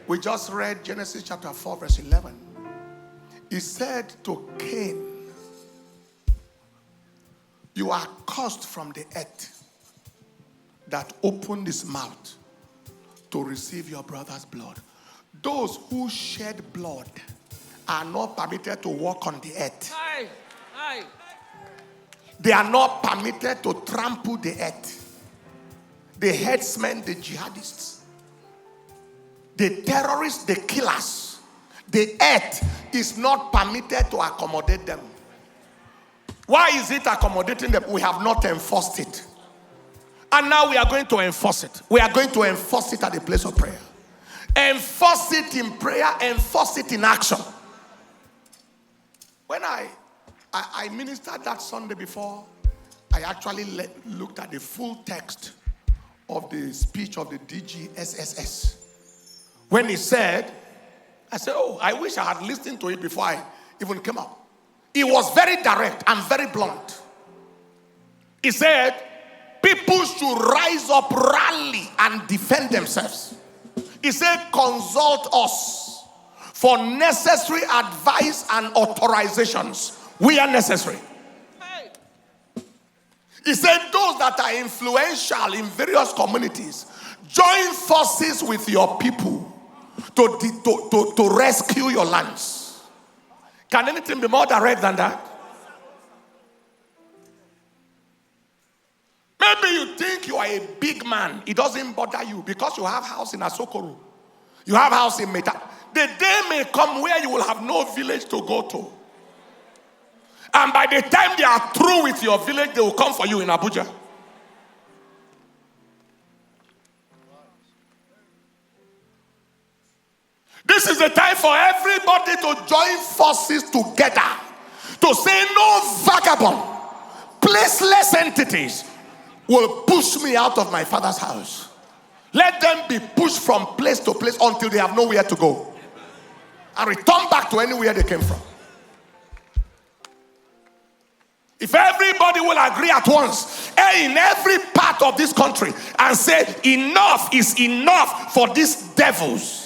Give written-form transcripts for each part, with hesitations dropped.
We just read Genesis chapter 4 verse 11. He said to Cain, you are cursed from the earth that opened his mouth to receive your brother's blood. Those who shed blood are not permitted to walk on the earth. Aye. Aye. They are not permitted to trample the earth. The headsmen, the jihadists, the terrorists, the killers. The earth is not permitted to accommodate them. Why is it accommodating them? We have not enforced it. And now we are going to enforce it. We are going to enforce it at the place of prayer. Enforce it in prayer, enforce it in action. When I ministered that Sunday before, I actually looked at the full text of the speech of the DGSSS. When he said, I said, oh, I wish I had listened to it before I even came up. He was very direct and very blunt. He said, people should rise up, rally, and defend themselves. He said, consult us for necessary advice and authorizations. We are necessary. Hey. He said, those that are influential in various communities, join forces with your people to rescue your lands. Can anything be more direct than that? Maybe you think you are a big man. It doesn't bother you because you have house in Asokoro. You have house in Meta. The day may come where you will have no village to go to. And by the time they are through with your village, they will come for you in Abuja. This is the time for everybody to join forces together to say no vagabond, placeless entities will push me out of my father's house. Let them be pushed from place to place until they have nowhere to go and return back to anywhere they came from. If everybody will agree at once in every part of this country and say enough is enough for these devils.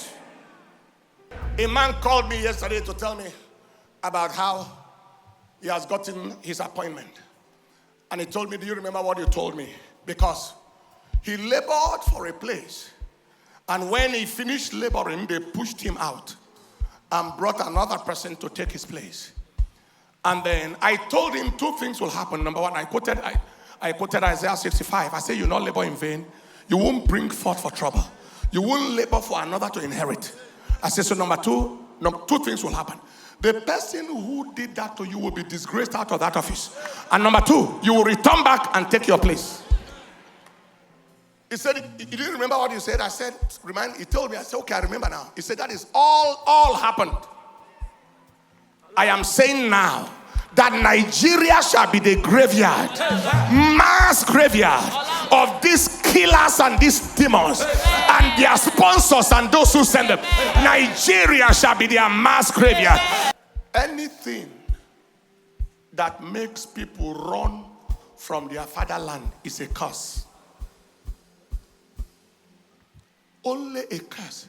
A man called me yesterday to tell me about how he has gotten his appointment. And he told me, do you remember what you told me? Because he labored for a place. And when he finished laboring, they pushed him out and brought another person to take his place. And then I told him two things will happen. Number one, I quoted Isaiah 65. I said, you not labor in vain. You won't bring forth for trouble. You won't labor for another to inherit. I said, so number two things will happen. The person who did that to you will be disgraced out of that office. And number two, you will return back and take your place. He said, you didn't remember what you said? I said, he told me, I said, okay, I remember now. He said, that is all happened. I am saying now that Nigeria shall be the graveyard, mass graveyard of these killers and these demons and their sponsors and those who send them. Nigeria shall be their mass graveyard. Anything that makes people run from their fatherland is a curse. Only a curse.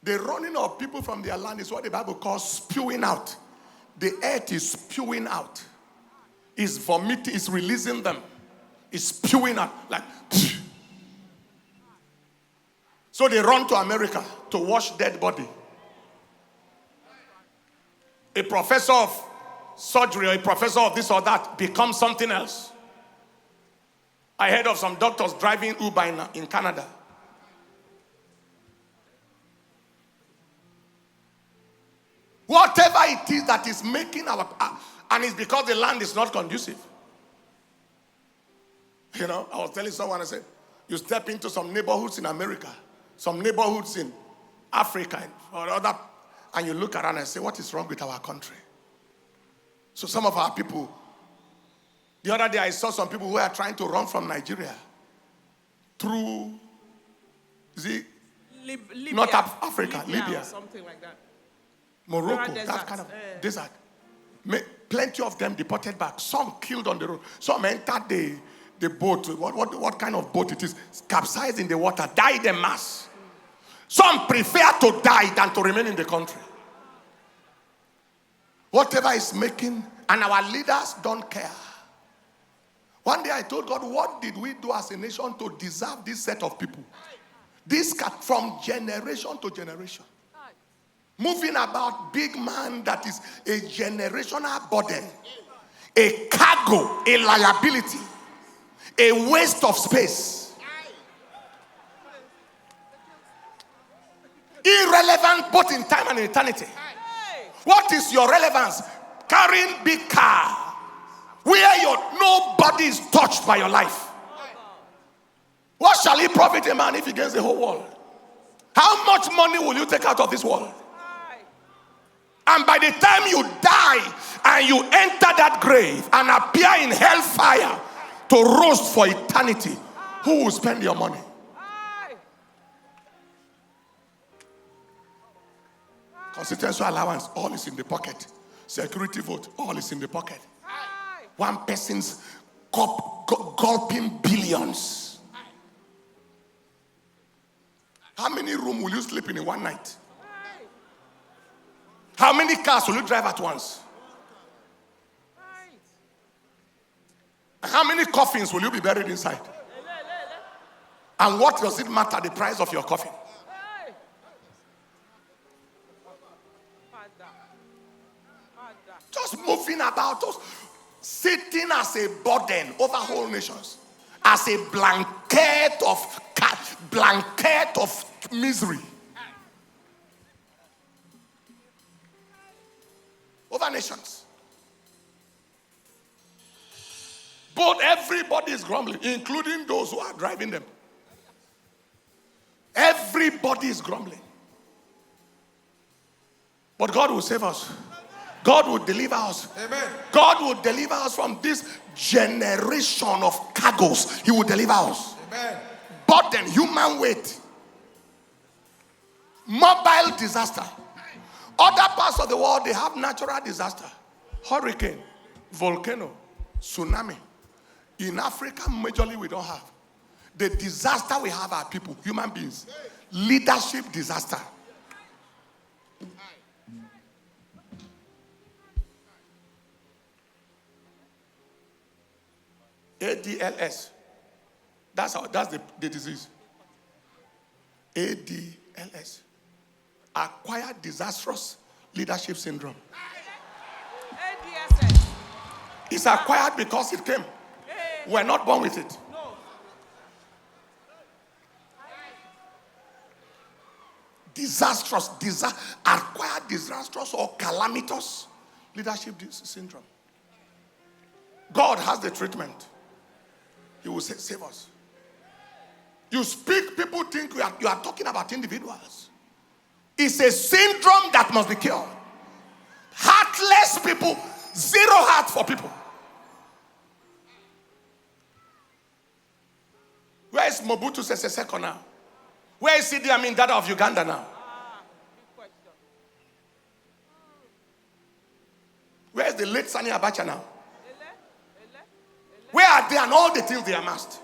The running of people from their land is what the Bible calls spewing out. The earth is spewing out. It's vomiting, it's releasing them. It's spewing out like. So they run to America to wash dead body. A professor of surgery or a professor of this or that becomes something else. I heard of some doctors driving Uber in Canada. Whatever it is that is making our... and it's because the land is not conducive. You know, I was telling someone, I said, you step into some neighborhoods in America, some neighborhoods in Africa, or other, and you look around and say, what is wrong with our country? So some of our people, the other day I saw some people who are trying to run from Nigeria through, Libya. Not Africa, Libya. Something like that. Morocco, that kind of desert. Plenty of them deported back. Some killed on the road. Some entered the boat. What kind of boat it is? Capsized in the water. Died en masse. Some prefer to die than to remain in the country. Whatever is making, and our leaders don't care. One day I told God, what did we do as a nation to deserve this set of people? This from generation to generation. Moving about big man that is a generational burden, a cargo, a liability, a waste of space. Irrelevant both in time and in eternity. What is your relevance? Carrying big car where nobody is touched by your life. What shall it profit a man if he gains the whole world? How much money will you take out of this world? And by the time you die and you enter that grave and appear in hellfire to roast for eternity, who will spend your money? Constituency allowance, all is in the pocket. Security vote, all is in the pocket. One person's gulping billions. How many rooms will you sleep in one night? How many cars will you drive at once? How many coffins will you be buried inside? And what does it matter, the price of your coffin? Just moving about us, sitting as a burden over whole nations, as a blanket of misery over nations. But everybody is grumbling, including those who are driving them. Everybody is grumbling. But God will save us. God will deliver us. Amen. God will deliver us from this generation of cargoes. He will deliver us. Amen. Burden, human weight, mobile disaster. Other parts of the world, they have natural disaster. Hurricane, volcano, tsunami. In Africa, majorly we don't have. The disaster we have are people, human beings. Leadership disaster. ADLS. That's the disease. ADLS. Acquired Disastrous Leadership Syndrome. ADSS. It's acquired because it came. We're not born with it. No. Acquired disastrous or calamitous leadership syndrome. God has the treatment. He will save us. You speak, people think you are talking about individuals. It's a syndrome that must be cured. Heartless people, zero heart for people. Where is Mobutu Sese Seko now? Where is Idi Amin Dada of Uganda now? Big question. Where is the late Sani Abacha now? Where are they and all the things they amassed?